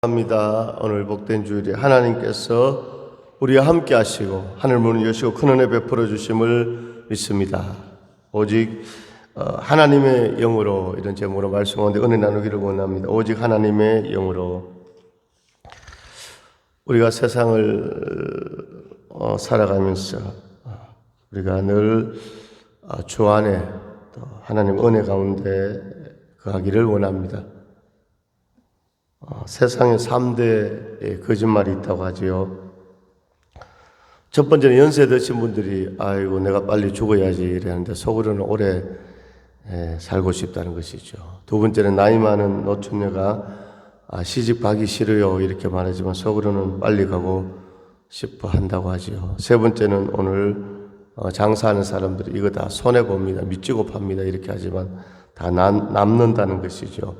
합니다. 오늘 복된 주일에 하나님께서 우리와 함께 하시고 하늘 문을 여시고 큰 은혜 베풀어 주심을 믿습니다. 오직 하나님의 영으로 이런 제목으로 말씀하는데 은혜 나누기를 원합니다. 오직 하나님의 영으로 우리가 세상을 살아가면서 우리가 늘 주 안에 또 하나님 은혜 가운데 거하기를 원합니다. 세상에 3대의 거짓말이 있다고 하지요. 첫 번째는 연세 드신 분들이 아이고 내가 빨리 죽어야지 이러는데 속으로는 오래 살고 싶다는 것이죠. 두 번째는 나이 많은 노처녀가 시집 가기 싫어요 이렇게 말하지만 속으로는 빨리 가고 싶어 한다고 하지요. 세 번째는 오늘 장사하는 사람들이 이거 다 손해봅니다. 미치고 팝니다 이렇게 하지만 다 남는다는 것이죠.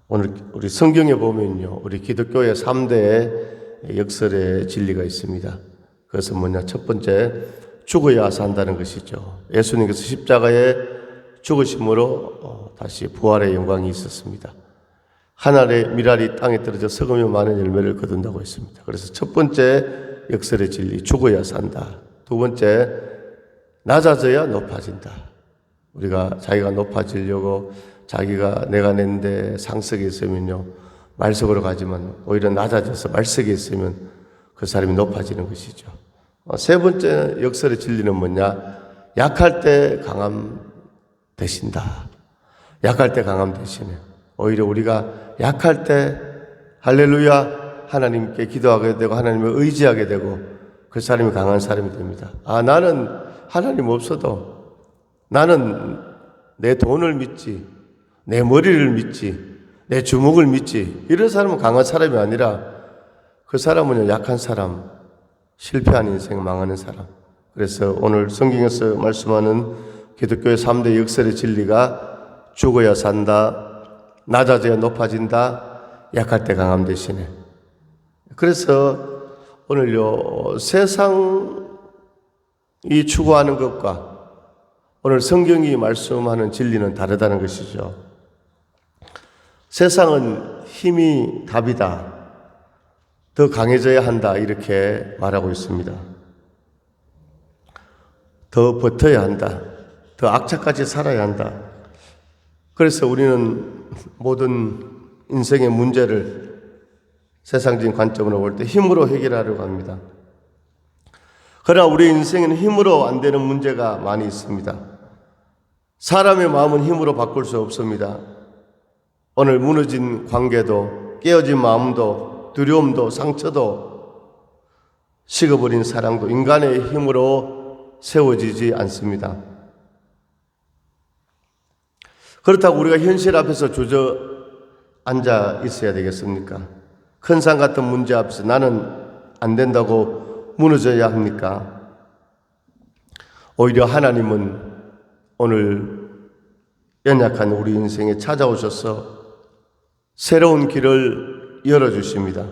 오늘 우리 성경에 보면요, 우리 기독교의 3대의 역설의 진리가 있습니다. 그것은 뭐냐? 첫 번째, 죽어야 산다는 것이죠. 예수님께서 십자가에 죽으심으로 다시 부활의 영광이 있었습니다. 하늘의 미랄이 땅에 떨어져 썩으며 많은 열매를 거둔다고 했습니다. 그래서 첫 번째 역설의 진리, 죽어야 산다. 두 번째, 낮아져야 높아진다. 우리가 자기가 높아지려고 자기가 내가 낸데 상석에 있으면요 말석으로 가지만 오히려 낮아져서 말석에 있으면 그 사람이 높아지는 것이죠. 세 번째 역설의 진리는 뭐냐? 약할 때 강함 되신다. 약할 때 강함 되시네. 오히려 우리가 약할 때 할렐루야 하나님께 기도하게 되고 하나님을 의지하게 되고 그 사람이 강한 사람이 됩니다. 나는 하나님 없어도 나는 내 돈을 믿지 내 머리를 믿지, 내 주먹을 믿지, 이런 사람은 강한 사람이 아니라 그 사람은 약한 사람, 실패한 인생, 망하는 사람. 그래서 오늘 성경에서 말씀하는 기독교의 3대 역설의 진리가 죽어야 산다, 낮아져야 높아진다, 약할 때 강함 되시네. 그래서 오늘요, 세상이 추구하는 것과 오늘 성경이 말씀하는 진리는 다르다는 것이죠. 세상은 힘이 답이다. 더 강해져야 한다. 이렇게 말하고 있습니다. 더 버텨야 한다. 더 악착같이 살아야 한다. 그래서 우리는 모든 인생의 문제를 세상적인 관점으로 볼 때 힘으로 해결하려고 합니다. 그러나 우리 인생에는 힘으로 안 되는 문제가 많이 있습니다. 사람의 마음은 힘으로 바꿀 수 없습니다. 오늘 무너진 관계도 깨어진 마음도 두려움도 상처도 식어버린 사랑도 인간의 힘으로 세워지지 않습니다. 그렇다고 우리가 현실 앞에서 주저앉아 있어야 되겠습니까? 큰 산 같은 문제 앞에서 나는 안 된다고 무너져야 합니까? 오히려 하나님은 오늘 연약한 우리 인생에 찾아오셔서 새로운 길을 열어주십니다.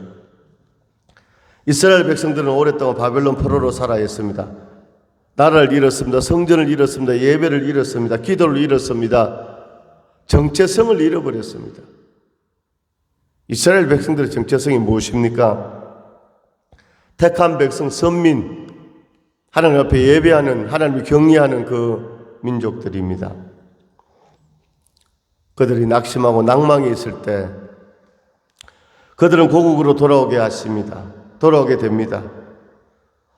이스라엘 백성들은 오랫동안 바벨론 포로로 살아야 했습니다. 나라를 잃었습니다. 성전을 잃었습니다. 예배를 잃었습니다. 기도를 잃었습니다. 정체성을 잃어버렸습니다. 이스라엘 백성들의 정체성이 무엇입니까? 택한 백성, 선민, 하나님 앞에 예배하는, 하나님을 경외하는 그 민족들입니다. 그들이 낙심하고 낭망이 있을 때 그들은 고국으로 돌아오게 하십니다. 돌아오게 됩니다.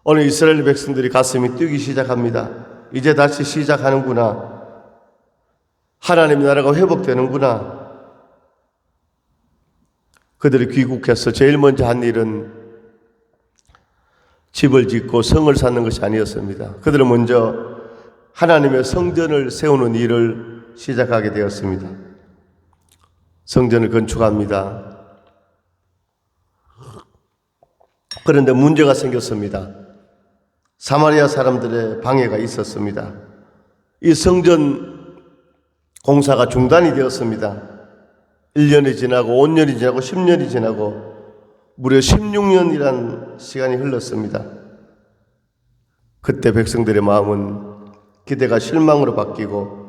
오늘 이스라엘 백성들이 가슴이 뛰기 시작합니다. 이제 다시 시작하는구나. 하나님의 나라가 회복되는구나. 그들이 귀국해서 제일 먼저 한 일은 집을 짓고 성을 쌓는 것이 아니었습니다. 그들은 먼저 하나님의 성전을 세우는 일을 시작하게 되었습니다. 성전을 건축합니다. 그런데 문제가 생겼습니다. 사마리아 사람들의 방해가 있었습니다. 이 성전 공사가 중단이 되었습니다. 1년이 지나고 5년이 지나고 10년이 지나고 무려 16년이라는 시간이 흘렀습니다. 그때 백성들의 마음은 기대가 실망으로 바뀌고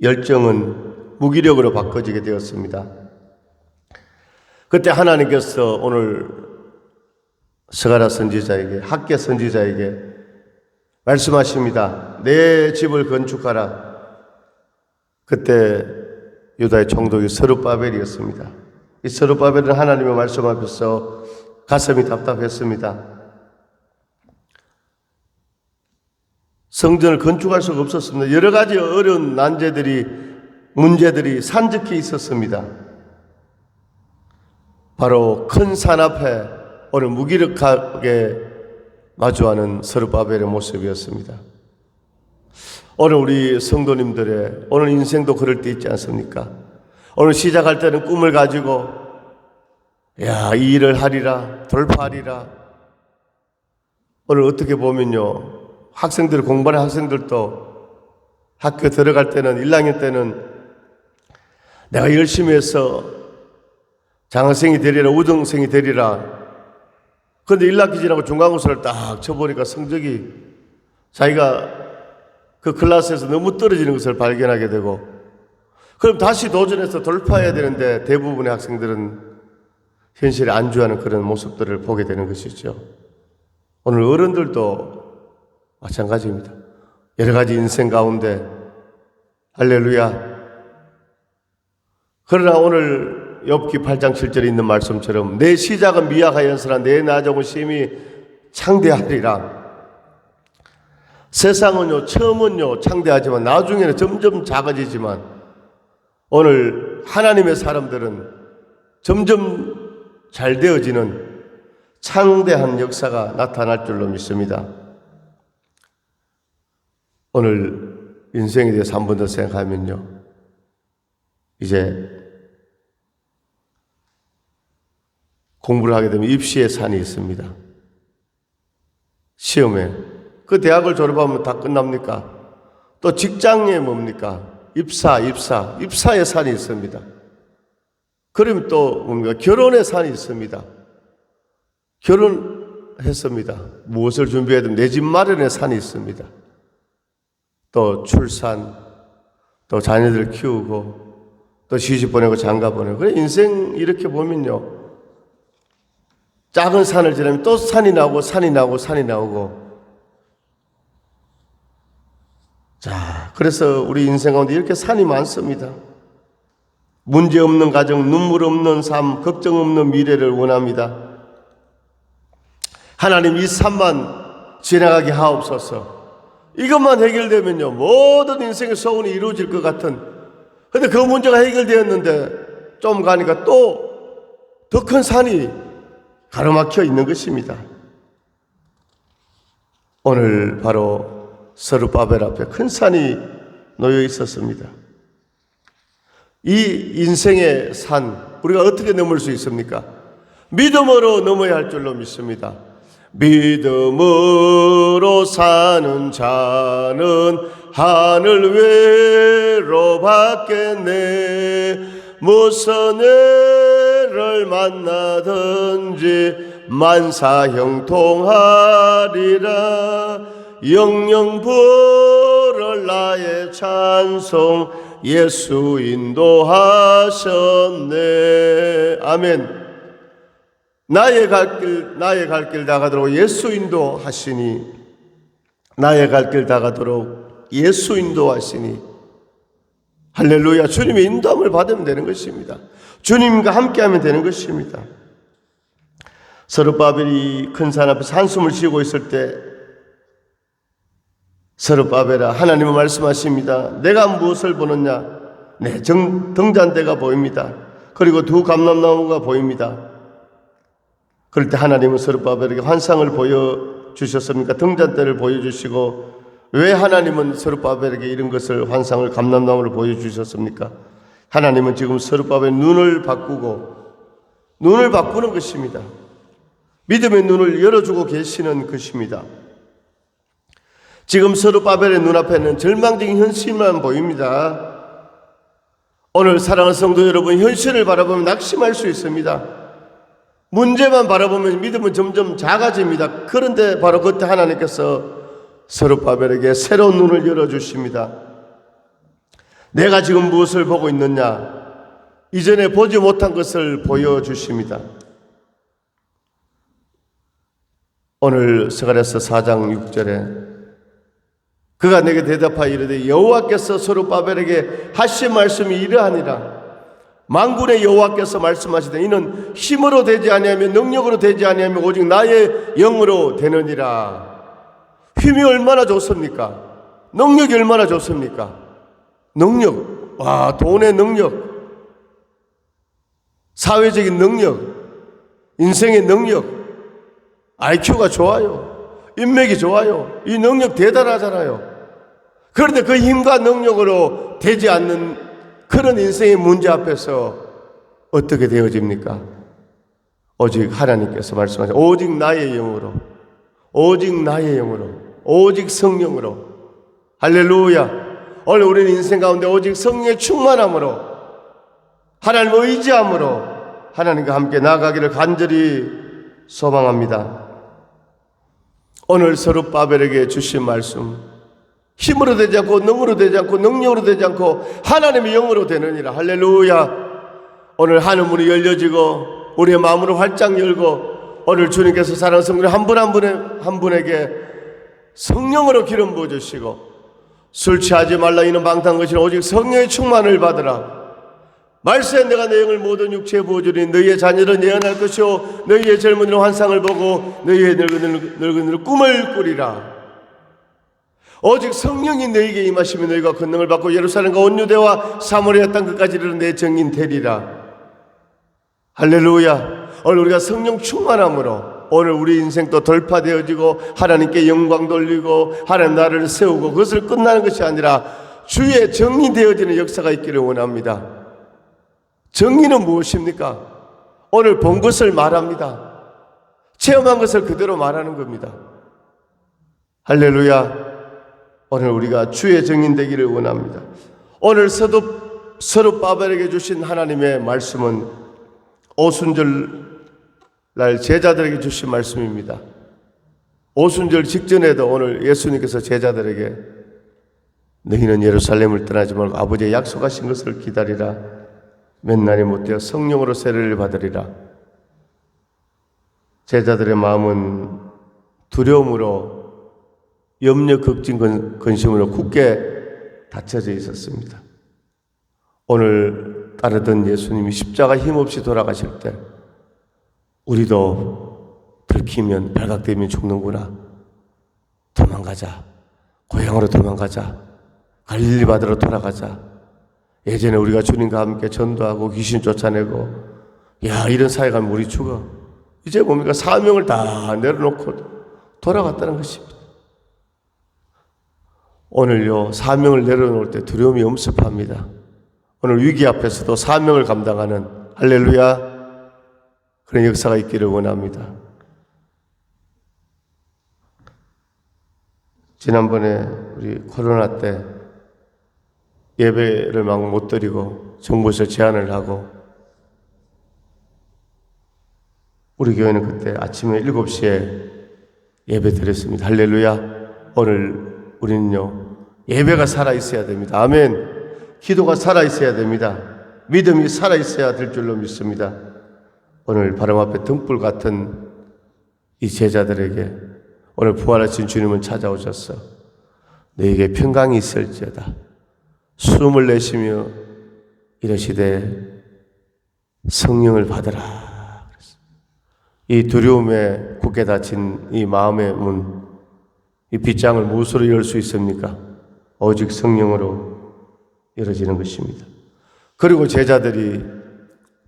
열정은 무기력으로 바꿔지게 되었습니다. 그때 하나님께서 오늘 스가랴 선지자에게, 학개 선지자에게 말씀하십니다. 내 집을 건축하라. 그때 유다의 총독이 스룹바벨이었습니다. 이 스룹바벨은 하나님의 말씀 앞에서 가슴이 답답했습니다. 성전을 건축할 수가 없었습니다. 여러 가지 어려운 문제들이 산적해 있었습니다. 바로 큰 산 앞에 오늘 무기력하게 마주하는 스룹바벨의 모습이었습니다. 오늘 우리 성도님들의 오늘 인생도 그럴 때 있지 않습니까? 오늘 시작할 때는 꿈을 가지고 이 일을 하리라, 돌파하리라. 오늘 어떻게 보면요, 공부하는 학생들도 학교 들어갈 때는 1학년 때는 내가 열심히 해서 장학생이 되리라, 우등생이 되리라. 그런데 1학기 지나고 중간고사를 딱 쳐보니까 성적이 자기가 그 클래스에서 너무 떨어지는 것을 발견하게 되고, 그럼 다시 도전해서 돌파해야 되는데 대부분의 학생들은 현실에 안주하는 그런 모습들을 보게 되는 것이죠. 오늘 어른들도 마찬가지입니다. 여러 가지 인생 가운데 할렐루야. 그러나 오늘 욥기 8장 7절에 있는 말씀처럼 내 시작은 미약하였으나 내 나중은 심히 창대하리라. 세상은요, 처음은요 창대하지만 나중에는 점점 작아지지만 오늘 하나님의 사람들은 점점 잘 되어지는 창대한 역사가 나타날 줄로 믿습니다. 오늘 인생에 대해서 한 번 더 생각하면요, 이제 공부를 하게 되면 입시의 산이 있습니다. 시험에 그 대학을 졸업하면 다 끝납니까? 또 직장에 뭡니까? 입사의 산이 있습니다. 그러면 또 뭡니까? 결혼의 산이 있습니다. 결혼했습니다. 무엇을 준비해야 되면 내 집 마련의 산이 있습니다. 또 출산, 또 자녀들 키우고, 또 시집 보내고 장가 보내고. 그래 인생 이렇게 보면요, 작은 산을 지나면 또 산이 나오고 산이 나오고 산이 나오고. 자, 그래서 우리 인생 가운데 이렇게 산이 많습니다. 문제 없는 가정, 눈물 없는 삶, 걱정 없는 미래를 원합니다. 하나님 이 산만 지나가게 하옵소서. 이것만 해결되면요, 모든 인생의 소원이 이루어질 것 같은. 근데 그 문제가 해결되었는데 좀 가니까 또 더 큰 산이 가로막혀 있는 것입니다. 오늘 바로 스룹바벨 앞에 큰 산이 놓여 있었습니다. 이 인생의 산, 우리가 어떻게 넘을 수 있습니까? 믿음으로 넘어야 할 줄로 믿습니다. 믿음으로 사는 자는 하늘 외로 받겠네. 무슨 애를 만나든지 만사형통하리라. 영영 부를 나의 찬송 예수 인도하셨네. 아멘. 나의 갈 길 다가도록 예수 인도하시니, 나의 갈 길 다가도록 예수 인도하시니. 할렐루야. 주님의 인도함을 받으면 되는 것입니다. 주님과 함께하면 되는 것입니다. 스룹바벨이 큰 산 앞에서 한숨을 쉬고 있을 때 스룹바벨아, 하나님은 말씀하십니다. 내가 무엇을 보느냐? 내 등잔대가 보입니다. 그리고 두 감람나무가 보입니다. 그럴 때 하나님은 스룹바벨에게 환상을 보여주셨습니까? 등잔대를 보여주시고, 왜 하나님은 스룹바벨에게 이런 것을, 환상을, 감람나무를 보여주셨습니까? 하나님은 지금 스룹바벨의 눈을 바꾸는 것입니다. 믿음의 눈을 열어주고 계시는 것입니다. 지금 스룹바벨의 눈앞에는 절망적인 현실만 보입니다. 오늘 사랑하는 성도 여러분, 현실을 바라보면 낙심할 수 있습니다. 문제만 바라보면 믿음은 점점 작아집니다. 그런데 바로 그때 하나님께서 스룹바벨에게 새로운 눈을 열어주십니다. 내가 지금 무엇을 보고 있느냐? 이전에 보지 못한 것을 보여주십니다. 오늘 스가랴서 4장 6절에 그가 내게 대답하여 이르되 여호와께서 스룹바벨에게 하신 말씀이 이러하니라. 만군의 여호와께서 말씀하시되 이는 힘으로 되지 아니하며 능력으로 되지 아니하며 오직 나의 영으로 되느니라. 힘이 얼마나 좋습니까? 능력이 얼마나 좋습니까? 능력, 와, 돈의 능력, 사회적인 능력, 인생의 능력, IQ가 좋아요. 인맥이 좋아요. 이 능력 대단하잖아요. 그런데 그 힘과 능력으로 되지 않는 그런 인생의 문제 앞에서 어떻게 되어집니까? 오직 하나님께서 말씀하신 오직 나의 영으로, 오직 나의 영으로, 오직 성령으로. 할렐루야. 오늘 우리는 인생 가운데 오직 성령의 충만함으로, 하나님을 의지함으로 하나님과 함께 나아가기를 간절히 소망합니다. 오늘 스룹바벨에게 주신 말씀, 힘으로 되지 않고 능으로 되지 않고 능력으로 되지 않고 하나님의 영으로 되느니라. 할렐루야. 오늘 하늘 문이 열려지고 우리의 마음으로 활짝 열고 오늘 주님께서 사랑하는 성도 한 분 한 분에게 성령으로 기름 부어주시고 술 취하지 말라 이는 방탕한 것이라 오직 성령의 충만을 받으라. 말세에 내가 내 영을 모든 육체에 부어주니 너희의 자녀는 예언할 것이요 너희의 젊은이는 환상을 보고 너희의 늙은이는 꿈을 꾸리라. 오직 성령이 너희에게 임하시면 너희가 권능을 받고 예루살렘과 온 유대와 사마리아 땅 끝까지 이르는 내 증인 되리라. 할렐루야. 오늘 우리가 성령 충만함으로 오늘 우리 인생도 돌파되어지고 하나님께 영광 돌리고 하나님 나라를 세우고 그것을 끝나는 것이 아니라 주의 정리되어지는 역사가 있기를 원합니다. 정리는 무엇입니까? 오늘 본 것을 말합니다. 체험한 것을 그대로 말하는 겁니다. 할렐루야. 오늘 우리가 주의 증인 되기를 원합니다. 오늘 스룹바벨에게 주신 하나님의 말씀은 오순절 날 제자들에게 주신 말씀입니다. 오순절 직전에도 오늘 예수님께서 제자들에게 너희는 예루살렘을 떠나지 말고 아버지의 약속하신 것을 기다리라. 몇 날이 못되어 성령으로 세례를 받으리라. 제자들의 마음은 두려움으로 염려, 걱정, 근심으로 굳게 닫혀져 있었습니다. 오늘 따르던 예수님이 십자가 힘없이 돌아가실 때 우리도 들키면 발각되면 죽는구나. 도망가자. 고향으로 도망가자. 갈릴리 바다로 돌아가자. 예전에 우리가 주님과 함께 전도하고 귀신 쫓아내고 야 이런 사회 가면 우리 죽어. 이제 뭡니까? 사명을 다 내려놓고 돌아갔다는 것입니다. 오늘요 사명을 내려놓을 때 두려움이 엄습합니다. 오늘 위기 앞에서도 사명을 감당하는 할렐루야 그런 역사가 있기를 원합니다. 지난번에 우리 코로나 때 예배를 막 못 드리고 정부에서 제한을 하고 우리 교회는 그때 아침에 7시에 예배 드렸습니다. 할렐루야. 오늘 우리는요 예배가 살아있어야 됩니다. 아멘. 기도가 살아있어야 됩니다. 믿음이 살아있어야 될 줄로 믿습니다. 오늘 바로 앞에 등불 같은 이 제자들에게 오늘 부활하신 주님은 찾아오셨어. 너에게 평강이 있을지어다. 숨을 내쉬며 이러시되 성령을 받으라. 이 두려움에 굳게 닫힌 이 마음의 문, 이 빗장을 무엇으로 열 수 있습니까? 오직 성령으로 열어지는 것입니다. 그리고 제자들이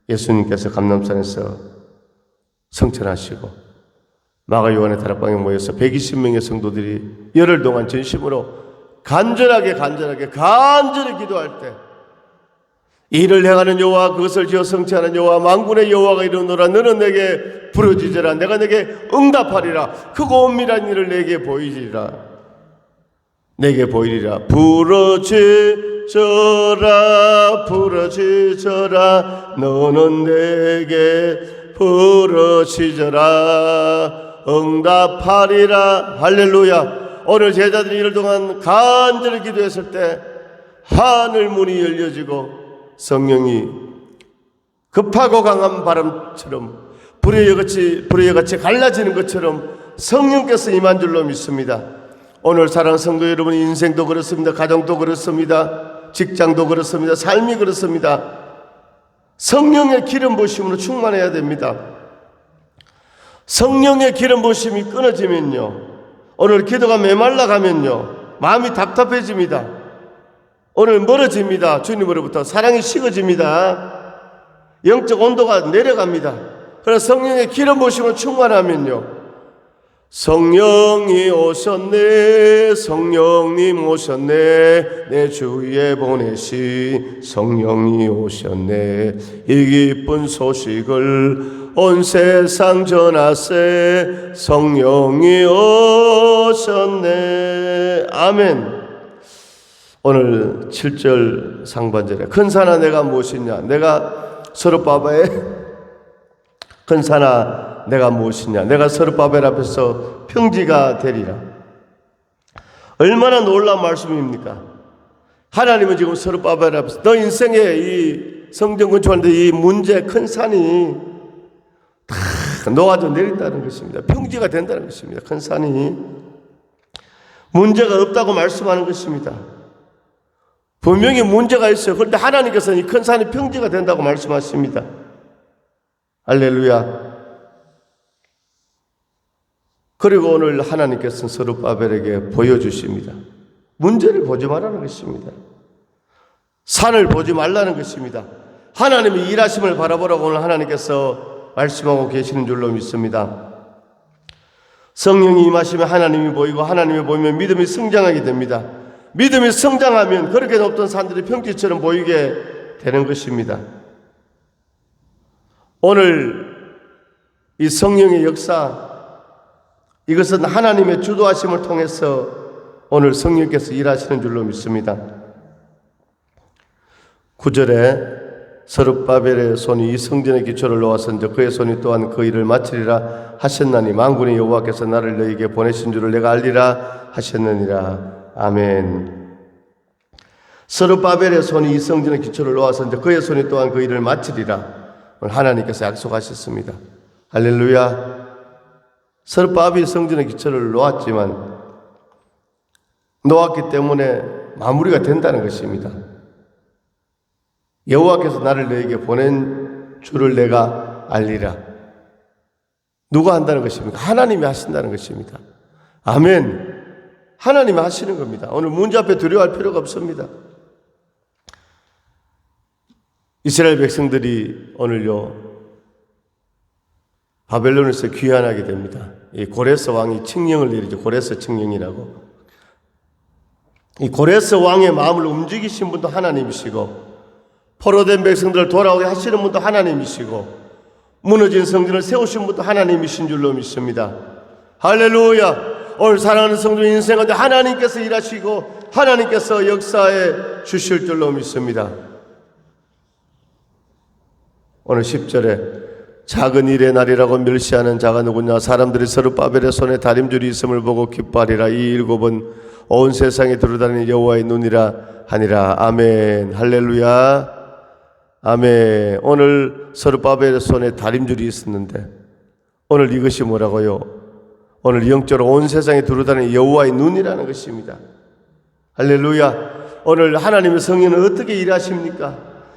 예수님께서 감람산에서 성천하시고 마가 요한의 다락방에 모여서 120명의 성도들이 열흘 동안 전심으로 간절히 기도할 때 이를 행하는 여호와 그것을 지어 성취하는 여호와 만군의 여호와가 이르노라 너는 내게 부르짖으라 내가 내게 응답하리라 크고 엄밀한 일을 내게 보이리라 부르짖어라 너는 내게 부르짖어라 응답하리라. 할렐루야. 오늘 제자들이 이를 동안 간절히 기도했을 때 하늘 문이 열려지고 성령이 급하고 강한 바람처럼 불의같이 갈라지는 것처럼 성령께서 임한 줄로 믿습니다. 오늘 사랑하는 성도 여러분, 인생도 그렇습니다. 가정도 그렇습니다. 직장도 그렇습니다. 삶이 그렇습니다. 성령의 기름 부으심으로 충만해야 됩니다. 성령의 기름 부으심이 끊어지면요, 오늘 기도가 메말라 가면요, 마음이 답답해집니다. 오늘 멀어집니다. 주님으로부터 사랑이 식어집니다. 영적 온도가 내려갑니다. 그래서 성령의 기름 부으심으로 충만하면요, 성령이 오셨네, 성령님 오셨네, 내 주위에 보내신 성령이 오셨네, 이 기쁜 소식을 온 세상 전하세, 성령이 오셨네. 아멘. 오늘 7절 상반절에 큰 산아 내가 무엇이냐, 내가 서룹바벨 큰 산아 내가 무엇이냐, 내가 서룹바벨 앞에서 평지가 되리라. 얼마나 놀라운 말씀입니까? 하나님은 지금 서룹바벨 앞에서 너 인생의 이 성전 건축하는데 이 문제 큰 산이 다 녹아져 내린다는 것입니다. 평지가 된다는 것입니다. 큰 산이 문제가 없다고 말씀하는 것입니다. 분명히 문제가 있어요. 그런데 하나님께서는 이 큰 산이 평지가 된다고 말씀하십니다. 할렐루야. 그리고 오늘 하나님께서는 서룹바벨에게 보여주십니다. 문제를 보지 말라는 것입니다. 산을 보지 말라는 것입니다. 하나님의 일하심을 바라보라고 오늘 하나님께서 말씀하고 계시는 줄로 믿습니다. 성령이 임하시면 하나님이 보이고 하나님이 보이면 믿음이 성장하게 됩니다. 믿음이 성장하면 그렇게 높던 산들이 평지처럼 보이게 되는 것입니다. 오늘 이 성령의 역사, 이것은 하나님의 주도하심을 통해서 오늘 성령께서 일하시는 줄로 믿습니다. 9절에 서룹바벨의 손이 이 성전의 기초를 놓았은즉 그의 손이 또한 그 일을 마치리라 하셨나니 만군의 여호와께서 나를 너희에게 보내신 줄을 내가 알리라 하셨느니라. 아멘. 서룹바벨의 손이 이 성전의 기초를 놓았은즉 그의 손이 또한 그 일을 마치리라. 오늘 하나님께서 약속하셨습니다. 할렐루야. 서룹바벨이 성전의 기초를 놓았지만 놓았기 때문에 마무리가 된다는 것입니다. 여호와께서 나를 너에게 보낸 줄을 내가 알리라. 누가 한다는 것입니까? 하나님이 하신다는 것입니다. 아멘. 하나님이 하시는 겁니다. 오늘 문제 앞에 두려워할 필요가 없습니다. 이스라엘 백성들이 오늘요 바벨론에서 귀환하게 됩니다. 이 고레스 왕이 칙령을 내리죠. 고레스 칙령이라고. 이 고레스 왕의 마음을 움직이신 분도 하나님이시고 포로된 백성들을 돌아오게 하시는 분도 하나님이시고 무너진 성전을 세우신 분도 하나님이신 줄로 믿습니다. 할렐루야. 오늘 사랑하는 성도 인생 가운데 하나님께서 일하시고 하나님께서 역사해 주실 줄로 믿습니다. 오늘 10절에 작은 일의 날이라고 멸시하는 자가 누구냐, 사람들이 서룹바벨의 손에 다림줄이 있음을 보고 기뻐하리라. 이 일곱은 온 세상에 두루다니는 여호와의 눈이라 하니라. 아멘. 할렐루야. 아멘. 오늘 서룹바벨의 손에 다림줄이 있었는데 오늘 이것이 뭐라고요? 오늘 영적으로 온 세상에 두루다니는 여호와의 눈이라는 것입니다. 할렐루야. 오늘 하나님의 성령은 어떻게 일하십니까?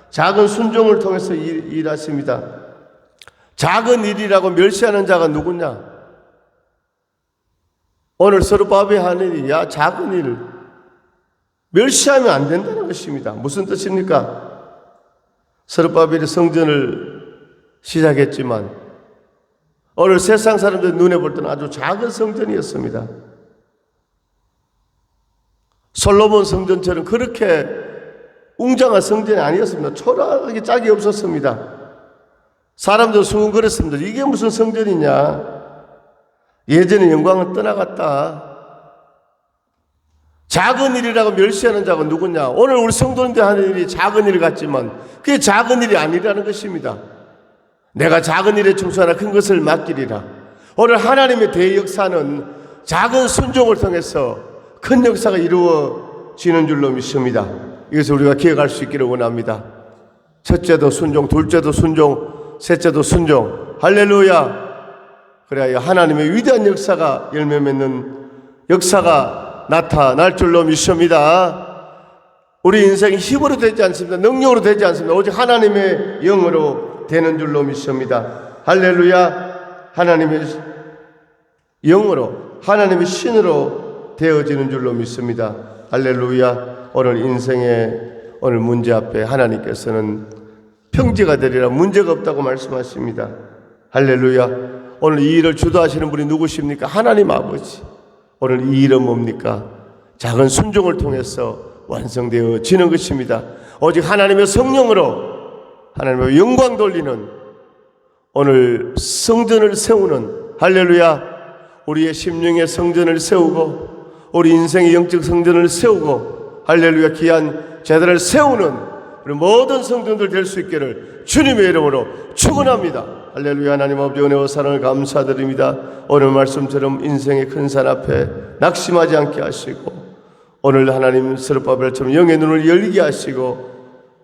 작은 순종을 통해서 일하십니다. 작은 일이라고 멸시하는 자가 누구냐? 오늘 서룹바벨이 하는 일이 작은 일 멸시하면 안 된다는 것입니다. 무슨 뜻입니까? 서룹바벨이 성전을 시작했지만 오늘 세상 사람들 눈에 볼 때는 아주 작은 성전이었습니다. 솔로몬 성전처럼 그렇게 웅장한 성전이 아니었습니다. 초라하게 짝이 없었습니다. 사람들 수군거렸습니다. 이게 무슨 성전이냐? 예전의 영광은 떠나갔다. 작은 일이라고 멸시하는 자가 누구냐? 오늘 우리 성도님들 하는 일이 작은 일 같지만 그게 작은 일이 아니라는 것입니다. 내가 작은 일에 충성하나 큰 것을 맡기리라. 오늘 하나님의 대역사는 작은 순종을 통해서 큰 역사가 이루어지는 줄로 믿습니다. 이것을 우리가 기억할 수 있기를 원합니다. 첫째도 순종, 둘째도 순종, 셋째도 순종. 할렐루야. 그래야 하나님의 위대한 역사가 열매 맺는 역사가 나타날 줄로 믿습니다. 우리 인생이 힘으로 되지 않습니다. 능력으로 되지 않습니다. 오직 하나님의 영으로 되는 줄로 믿습니다. 할렐루야. 하나님의 영으로, 하나님의 신으로 되어지는 줄로 믿습니다. 할렐루야. 오늘 인생의 오늘 문제 앞에 하나님께서는 평지가 되리라, 문제가 없다고 말씀하십니다. 할렐루야. 오늘 이 일을 주도하시는 분이 누구십니까? 하나님 아버지. 오늘 이 일은 뭡니까? 작은 순종을 통해서 완성되어지는 것입니다. 오직 하나님의 성령으로 하나님의 영광 돌리는 오늘 성전을 세우는, 할렐루야, 우리의 심령의 성전을 세우고 우리 인생의 영적 성전을 세우고, 할렐루야, 귀한 제단을 세우는 우리 모든 성전들 될 수 있기를 주님의 이름으로 축원합니다. 할렐루야. 하나님 아버지 은혜와 사랑을 감사드립니다. 오늘 말씀처럼 인생의 큰 산 앞에 낙심하지 않게 하시고, 오늘 하나님 스룹바벨처럼 영의 눈을 열리게 하시고,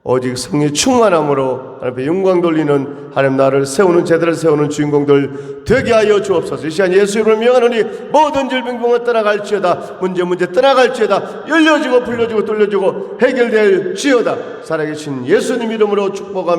오직 성령의 충만함으로 하나님의 영광 돌리는 하나님 나라를 세우는, 제대로 세우는 주인공들 되게 하여 주옵소서. 이 시간 예수 이름으로 명하노니 모든 질병병을 떠나갈지어다. 문제 떠나갈지어다. 열려지고 풀려지고 뚫려지고 해결될지어다. 살아계신 예수님 이름으로 축복합니다.